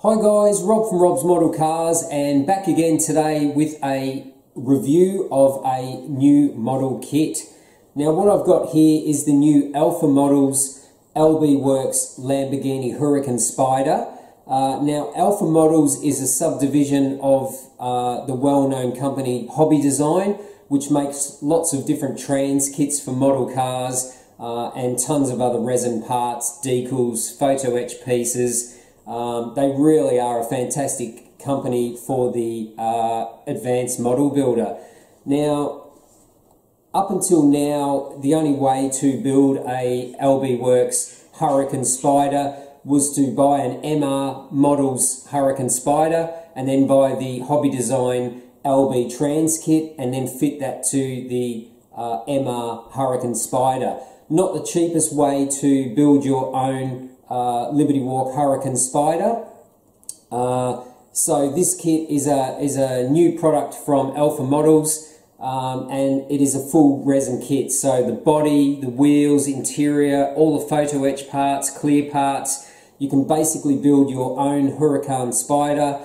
Hi guys, Rob from Rob's Model Cars, and back again today with a review of a new model kit. Now what I've got here is the new Alpha Models LB Works Lamborghini Huracan Spyder. Now Alpha Models is a subdivision of the well-known company Hobby Design, which makes lots of different trans kits for model cars and tons of other resin parts, decals, photo etch pieces. They really are a fantastic company for the advanced model builder. Now, up until now, the only way to build a LB Works Huracan Spyder was to buy an MR Models Huracan Spyder and then buy the Hobby Design LB Trans kit and then fit that to the MR Huracan Spyder. Not the cheapest way to build your own Liberty Walk Huracan Spyder. So this kit is a new product from Alpha Models, and it is a full resin kit. So the body, the wheels, interior, all the photo etch parts, clear parts. You can basically build your own Huracan Spyder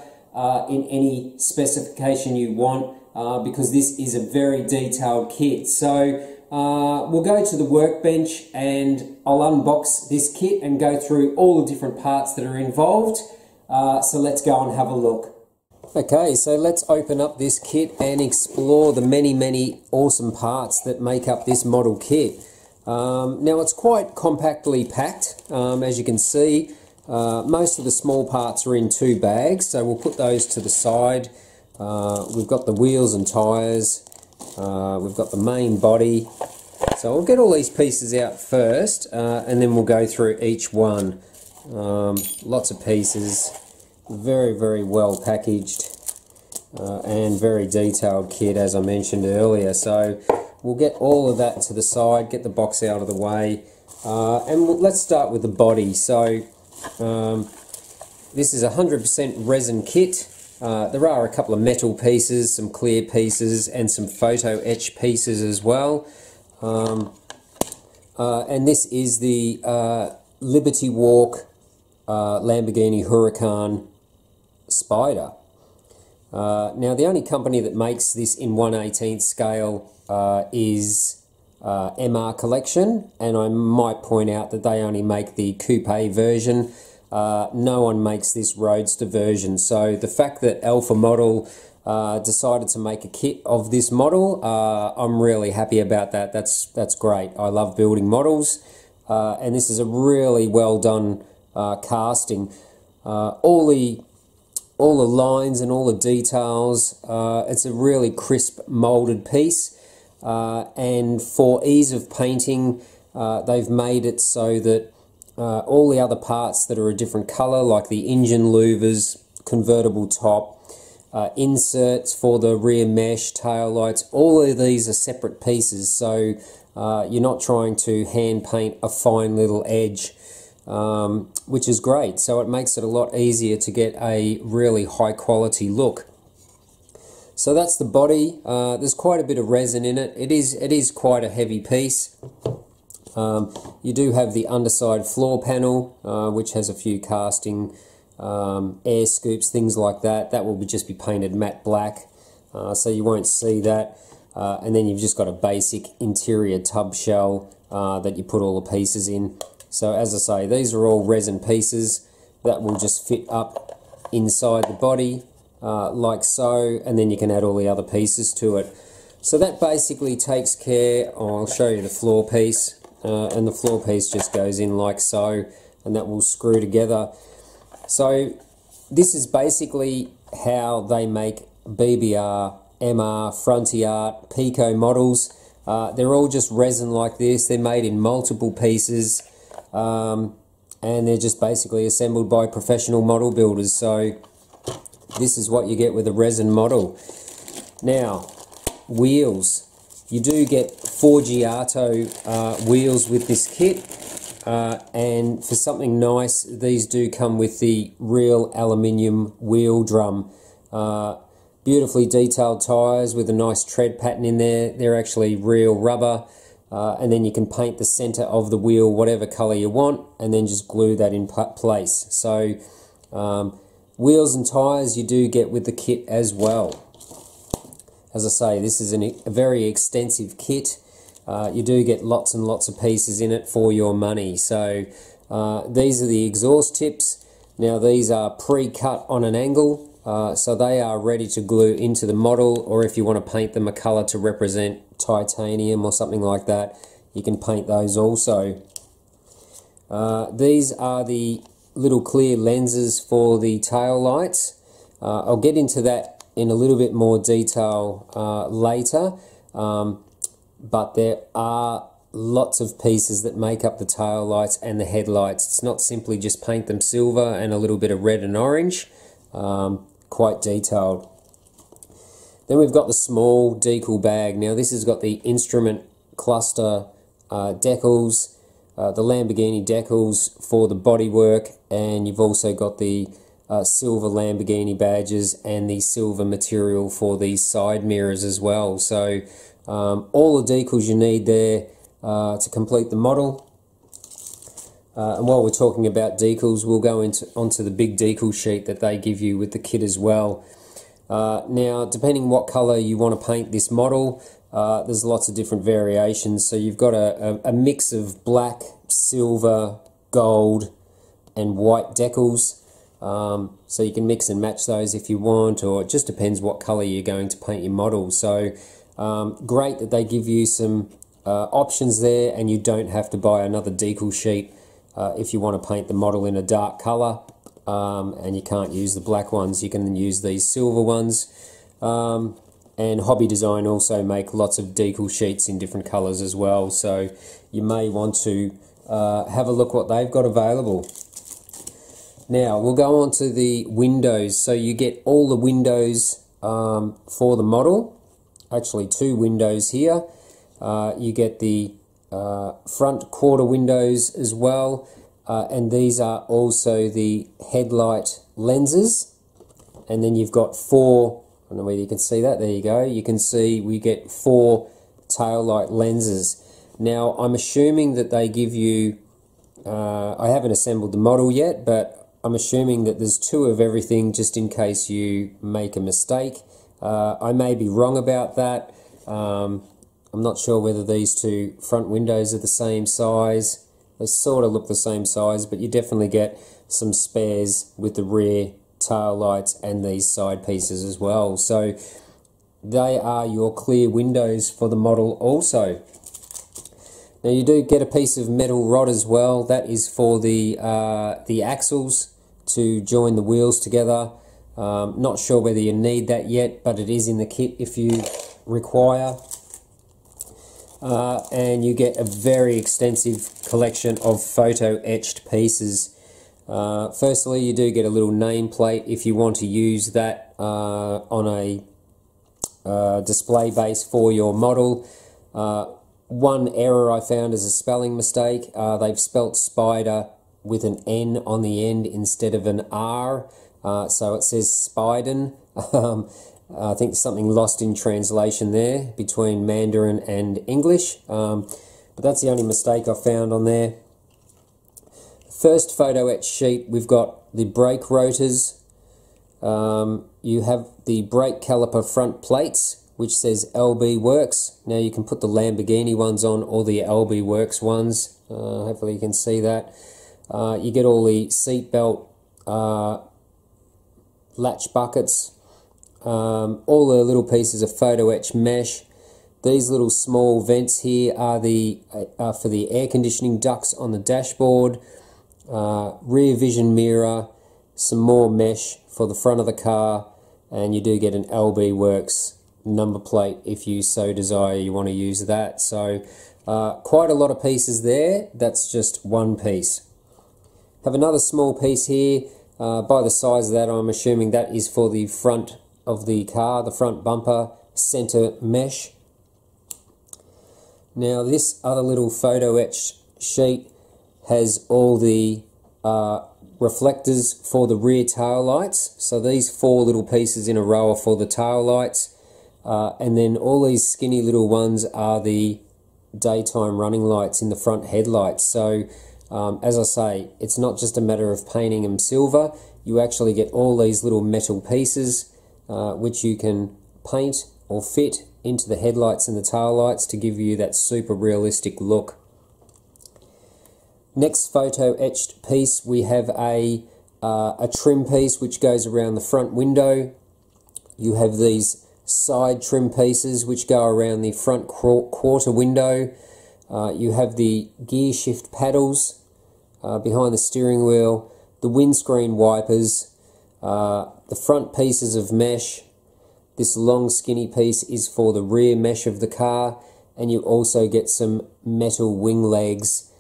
in any specification you want, because this is a very detailed kit. So we'll go to the workbench and I'll unbox this kit and go through all the different parts that are involved. So let's go and have a look. Okay, so let's open up this kit and explore the many awesome parts that make up this model kit. Now it's quite compactly packed, as you can see. Most of the small parts are in 2 bags, so we'll put those to the side. We've got the wheels and tyres. We've got the main body. So I'll get all these pieces out first, and then we'll go through each one. Lots of pieces, very well packaged, and very detailed kit, as I mentioned earlier. So we'll get all of that to the side, get the box out of the way, and let's start with the body. So this is a 100% resin kit. There are a couple of metal pieces, some clear pieces, and some photo etch pieces as well. And this is the Liberty Walk Lamborghini Huracan Spyder. Now the only company that makes this in 1/18 scale is MR Collection, and I might point out that they only make the coupe version. No one makes this roadster version, so the fact that Alpha Model decided to make a kit of this model, I'm really happy about that. That's great. I love building models, and this is a really well done casting. All the lines and all the details. It's a really crisp molded piece, and for ease of painting, they've made it so that all the other parts that are a different colour, like the engine louvers, convertible top, inserts for the rear mesh, tail lights, all of these are separate pieces, so you're not trying to hand paint a fine little edge, which is great. So it makes it a lot easier to get a really high quality look. So that's the body. There's quite a bit of resin in it. It is quite a heavy piece. You do have the underside floor panel, which has a few casting air scoops, things like that. That will just be painted matte black, so you won't see that. And then you've just got a basic interior tub shell that you put all the pieces in. So as I say, these are all resin pieces that will just fit up inside the body, like so, and then you can add all the other pieces to it. So that basically takes care, I'll show you the floor piece. And the floor piece just goes in like so, and that will screw together. So this is basically how they make BBR, MR, Frontier, Pico models. They're all just resin like this. They're made in multiple pieces, and they're just basically assembled by professional model builders. So this is what you get with a resin model. Now, wheels. You do get Forgiato wheels with this kit, and for something nice, these do come with the real aluminium wheel drum. Beautifully detailed tyres with a nice tread pattern in there. They're actually real rubber, and then you can paint the centre of the wheel whatever colour you want, and then just glue that in place. So Wheels and tyres you do get with the kit as well. As I say, this is a very extensive kit. You do get lots and lots of pieces in it for your money. So these are the exhaust tips. Now these are pre-cut on an angle, so they are ready to glue into the model, or if you want to paint them a colour to represent titanium or something like that, you can paint those also. These are the little clear lenses for the tail lights. I'll get into that in a little bit more detail later, but there are lots of pieces that make up the tail lights and the headlights. It's not simply just paint them silver and a little bit of red and orange, quite detailed. Then we've got the small decal bag. Now this has got the instrument cluster decals, the Lamborghini decals for the bodywork, and you've also got the silver Lamborghini badges and the silver material for the side mirrors as well. So all the decals you need there to complete the model. And while we're talking about decals, we'll go onto the big decal sheet that they give you with the kit as well. Now, depending what colour you want to paint this model, there's lots of different variations. So you've got a mix of black, silver, gold and white decals. So you can mix and match those if you want, or it just depends what colour you're going to paint your model. So great that they give you some options there, and you don't have to buy another decal sheet if you want to paint the model in a dark colour, and you can't use the black ones. You can use these silver ones. And Hobby Design also make lots of decal sheets in different colours as well, so you may want to have a look what they've got available. Now we'll go on to the windows. So you get all the windows for the model, actually 2 windows here. You get the front quarter windows as well, and these are also the headlight lenses. And then you've got 4, I don't know whether you can see that, there you go, you can see we get 4 tail light lenses. Now I'm assuming that they give you, I haven't assembled the model yet, but I'm assuming that there's 2 of everything just in case you make a mistake. I may be wrong about that. I'm not sure whether these 2 front windows are the same size. They sort of look the same size, but you definitely get some spares with the rear tail lights and these side pieces as well. So they are your clear windows for the model also. Now you do get a piece of metal rod as well. That is for the axles to join the wheels together. Not sure whether you need that yet, but it is in the kit if you require. And you get a very extensive collection of photo etched pieces. Firstly, you do get a little nameplate if you want to use that on a display base for your model. One error I found is a spelling mistake. They've spelt Spyder with an N on the end instead of an R, so it says Spyden. I think there's something lost in translation there between Mandarin and English, but that's the only mistake I found on there. First photo etch sheet, we've got the brake rotors. You have the brake caliper front plates, which says LB Works. Now you can put the Lamborghini ones on or the LB Works ones. Hopefully you can see that. You get all the seat belt latch buckets, all the little pieces of photo etch mesh. These little small vents here are for the air conditioning ducts on the dashboard. Rear vision mirror, some more mesh for the front of the car, and you do get an LB Works number plate if you so desire you want to use that. So quite a lot of pieces there. That's just one piece. Have another small piece here. By the size of that, I'm assuming that is for the front of the car, the front bumper center mesh. Now this other little photo etch sheet has all the reflectors for the rear tail lights. So these 4 little pieces in a row are for the tail lights, and then all these skinny little ones are the daytime running lights in the front headlights. So as I say, it's not just a matter of painting them silver. you actually get all these little metal pieces which you can paint or fit into the headlights and the taillights to give you that super realistic look. Next photo etched piece, we have a trim piece which goes around the front window. You have these side trim pieces which go around the front quarter window. You have the gear shift paddles behind the steering wheel, the windscreen wipers, the front pieces of mesh. This long skinny piece is for the rear mesh of the car, and you also get some metal wing legs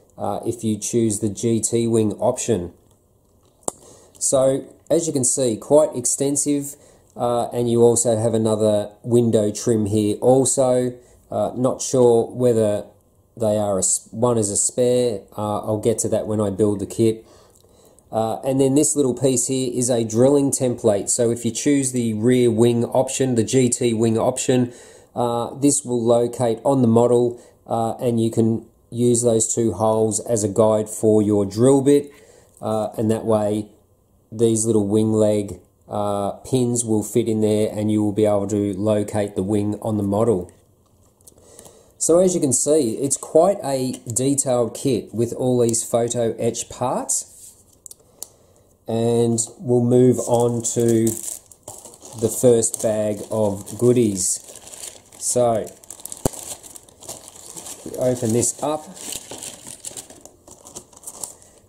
if you choose the GT wing option. So as you can see, quite extensive, and you also have another window trim here also. Not sure whether they are one is a spare. I'll get to that when I build the kit. And then this little piece here is a drilling template. So if you choose the rear wing option, the GT wing option, this will locate on the model, and you can use those two holes as a guide for your drill bit, and that way these little wing leg pins will fit in there and you will be able to locate the wing on the model. So as you can see, it's quite a detailed kit with all these photo etch parts. And we'll move on to the first bag of goodies. So we open this up.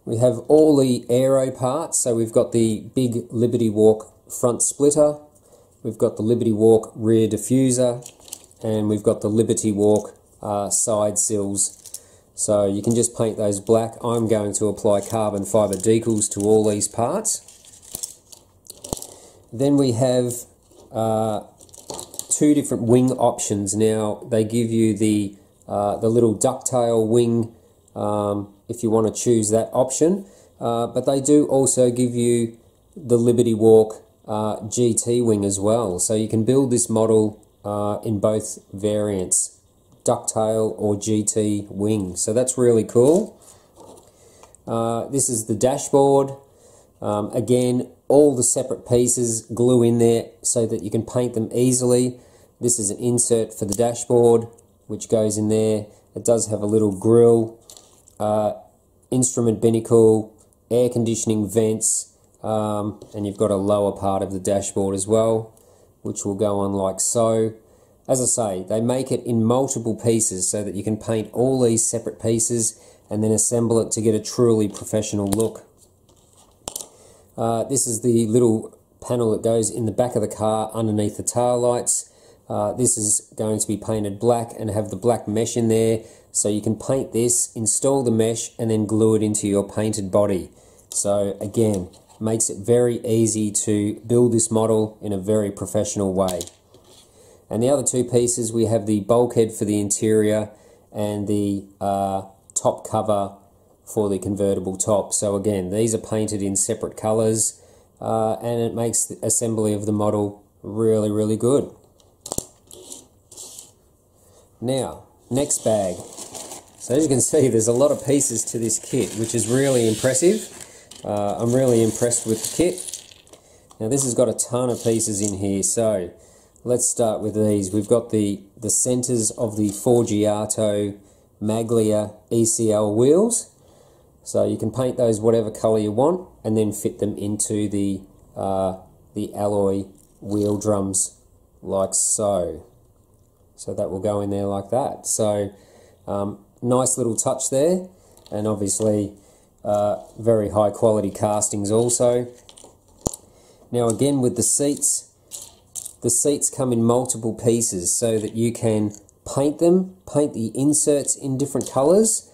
We have all the aero parts. So we've got the big Liberty Walk front splitter, we've got the Liberty Walk rear diffuser, and we've got the Liberty Walk side sills. So you can just paint those black. I'm going to apply carbon fibre decals to all these parts. Then we have two different wing options. Now they give you the little ducktail wing if you want to choose that option, but they do also give you the Liberty Walk GT wing as well. So you can build this model in both variants, ducktail or GT wing. So that's really cool. This is the dashboard. Again, all the separate pieces glue in there so that you can paint them easily. This is an insert for the dashboard which goes in there. It does have a little grille, instrument binnacle, air conditioning vents, and you've got a lower part of the dashboard as well, which will go on like so. As I say, they make it in multiple pieces so that you can paint all these separate pieces and then assemble it to get a truly professional look. This is the little panel that goes in the back of the car underneath the tail lights. This is going to be painted black and have the black mesh in there, so you can paint this, install the mesh, and then glue it into your painted body. So again, makes it very easy to build this model in a very professional way. And the other two pieces, we have the bulkhead for the interior and the top cover for the convertible top. So again, these are painted in separate colours, and it makes the assembly of the model really, really good. Now, next bag. So as you can see, there's a lot of pieces to this kit, which is really impressive. I'm really impressed with the kit. Now this has got a ton of pieces in here, so let's start with these. We've got the centres of the Forgiato Maglia ECL wheels. So you can paint those whatever colour you want and then fit them into the alloy wheel drums like so. So that will go in there like that. So nice little touch there, and obviously very high quality castings also. Now again with the seats come in multiple pieces so that you can paint them, paint the inserts in different colours.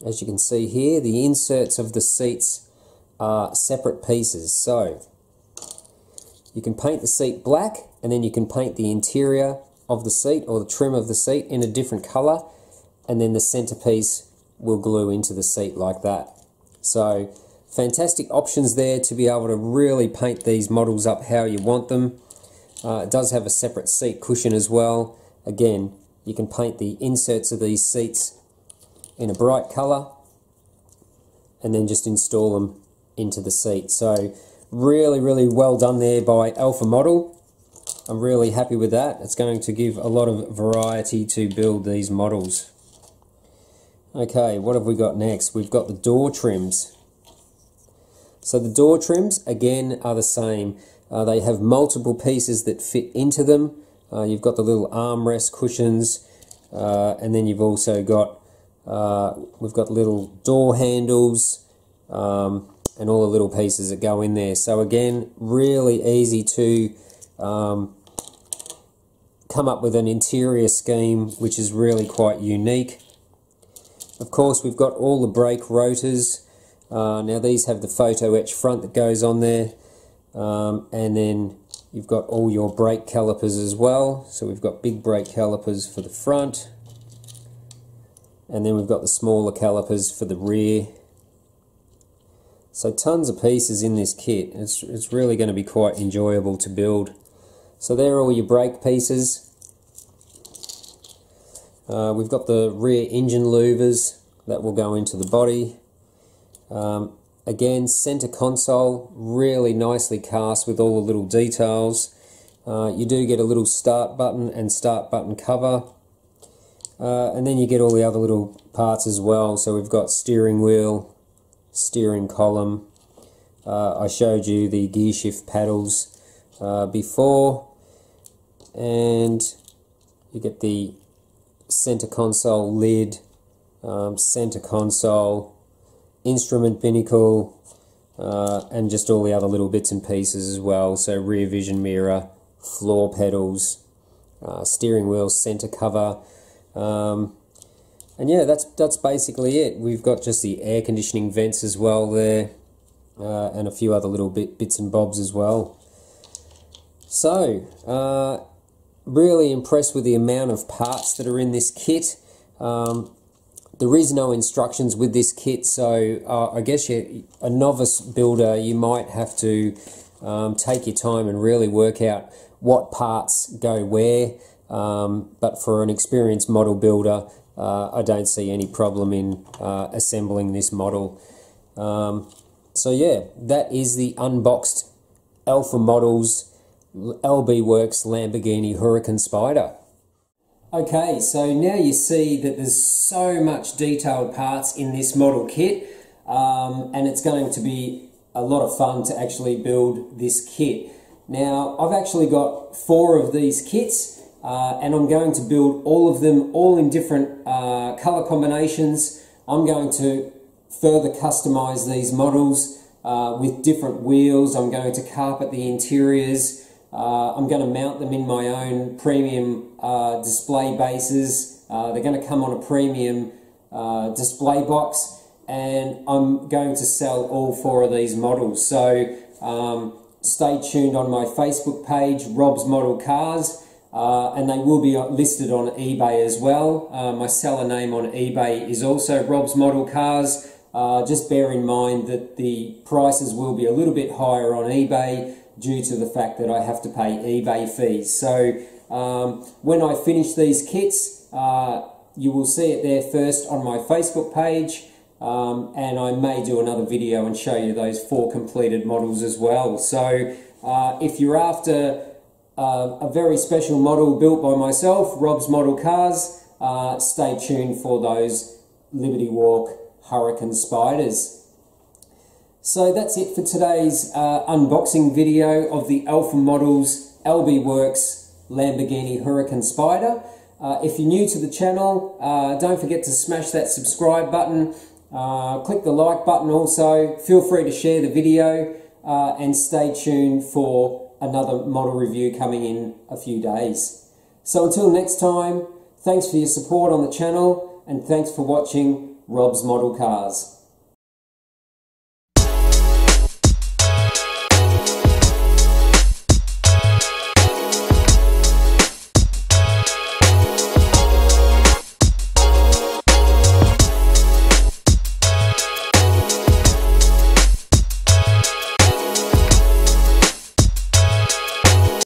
As you can see here, the inserts of the seats are separate pieces. So you can paint the seat black, and then you can paint the interior of the seat or the trim of the seat in a different colour, and then the centerpiece will glue into the seat like that. So fantastic options there to be able to really paint these models up how you want them. It does have a separate seat cushion as well. Again, you can paint the inserts of these seats in a bright colour and then just install them into the seat. So really well done there by Alpha Model. I'm really happy with that. It's going to give a lot of variety to build these models. Okay, what have we got next? We've got the door trims. So the door trims, again, are the same. They have multiple pieces that fit into them. You've got the little armrest cushions, and then you've also got, we've got little door handles, and all the little pieces that go in there. So again, really easy to come up with an interior scheme which is really quite unique. Of course, we've got all the brake rotors. Now these have the photo etch front that goes on there, and then you've got all your brake calipers as well. So we've got big brake calipers for the front, and then we've got the smaller calipers for the rear. So tons of pieces in this kit. It's really going to be quite enjoyable to build. So there are all your brake pieces. We've got the rear engine louvers that will go into the body. Again, center console, really nicely cast with all the little details. You do get a little start button and start button cover. And then you get all the other little parts as well. So we've got steering wheel, steering column. I showed you the gear shift paddles before. And you get the center console lid, center console, instrument binnacle, and just all the other little bits and pieces as well. So rear vision mirror, floor pedals, steering wheel, center cover, and yeah, that's basically it. We've got just the air conditioning vents as well there, and a few other little bits and bobs as well. So really impressed with the amount of parts that are in this kit. There is no instructions with this kit, so I guess a novice builder, you might have to take your time and really work out what parts go where, but for an experienced model builder, I don't see any problem in assembling this model. So yeah, that is the unboxed Alpha Models LB Works Lamborghini Huracan Spyder. Okay, so now you see that there's so much detailed parts in this model kit, and it's going to be a lot of fun to actually build this kit. Now, I've actually got 4 of these kits, and I'm going to build all of them, all in different color combinations. I'm going to further customize these models with different wheels. I'm going to carpet the interiors. I'm going to mount them in my own premium display bases. They're going to come on a premium display box, and I'm going to sell all 4 of these models. So stay tuned on my Facebook page, Rob's Model Cars, and they will be listed on eBay as well. My seller name on eBay is also Rob's Model Cars. Just bear in mind that the prices will be a little bit higher on eBay due to the fact that I have to pay eBay fees. So when I finish these kits, you will see it there first on my Facebook page, and I may do another video and show you those 4 completed models as well. So if you're after a very special model built by myself, Rob's Model Cars, stay tuned for those Liberty Walk Huracan Spyders. So that's it for today's unboxing video of the Alpha Models LB Works Lamborghini Huracan Spyder. If you're new to the channel, don't forget to smash that subscribe button. Click the like button also. Feel free to share the video, and stay tuned for another model review coming in a few days. So until next time, thanks for your support on the channel, and thanks for watching Rob's Model Cars.